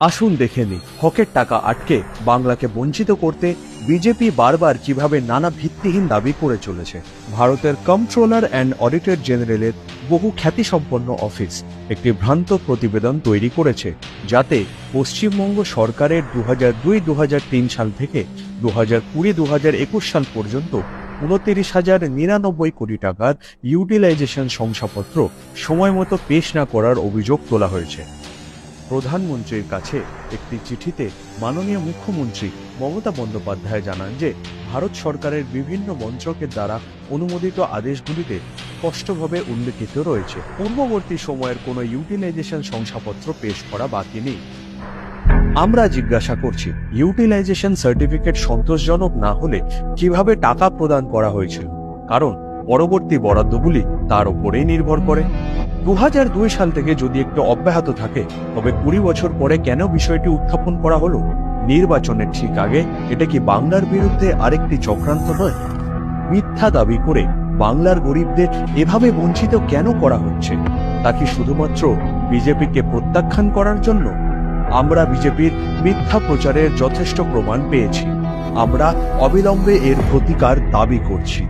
আসুন দেখে নিই হকের টাকা আটকে বাংলাকে বঞ্চিত করতে বিজেপি বারবার কিভাবে নানা ভিত্তিহীন দাবি করে চলেছে। ভারতের কন্ট্রোলার অ্যান্ড অডিটর জেনারেলের বহু খ্যাতিসম্পন্ন অফিস একটি ভ্রান্ত প্রতিবেদন তৈরি করেছে, যাতে পশ্চিমবঙ্গ সরকারের 2002-2003 সাল থেকে 2020-2021 সাল পর্যন্ত 29,099 কোটি টাকার ইউটিলাইজেশন শংসাপত্র সময়মতো পেশ না করার অভিযোগ তোলা হয়েছে। প্রধানমন্ত্রীর কাছে একটি চিঠিতে মাননীয় মুখ্যমন্ত্রী মমতা বন্দ্যোপাধ্যায় জানান যে ভারত সরকারের বিভিন্ন মন্ত্রকের দ্বারা অনুমোদিত আদেশগুলিতে স্পষ্টভাবে উল্লেখিত রয়েছে পূর্ববর্তী সময়ের কোনো ইউটিলাইজেশন শংসাপত্র পেশ করা বাকি নেই। আমরা জিজ্ঞাসা করছি, ইউটিলাইজেশন সার্টিফিকেট সন্তোষজনক না হলে কিভাবে টাকা প্রদান করা হয়েছিল? কারণ পরবর্তী বরাদ্দগুলি তার উপরেই নির্ভর করে। 2002 সাল থেকে যদি একটু অব্যাহত থাকে, তবে 20 বছর পরে কেন বিষয়টি উত্থাপন করা হলো? নির্বাচনের ঠিক আগে এটা কি বাংলার বিরুদ্ধে আরেকটি চক্রান্ত নয়? মিথ্যা দাবি করে বাংলার গরিবদের এভাবে বঞ্চিত কেন করা হচ্ছে? তা কি শুধুমাত্র বিজেপিকে প্রত্যাখ্যান করার জন্য? আমরা বিজেপির মিথ্যা প্রচারের যথেষ্ট প্রমাণ পেয়েছি। আমরা অবিলম্বে এর প্রতিকার দাবি করছি।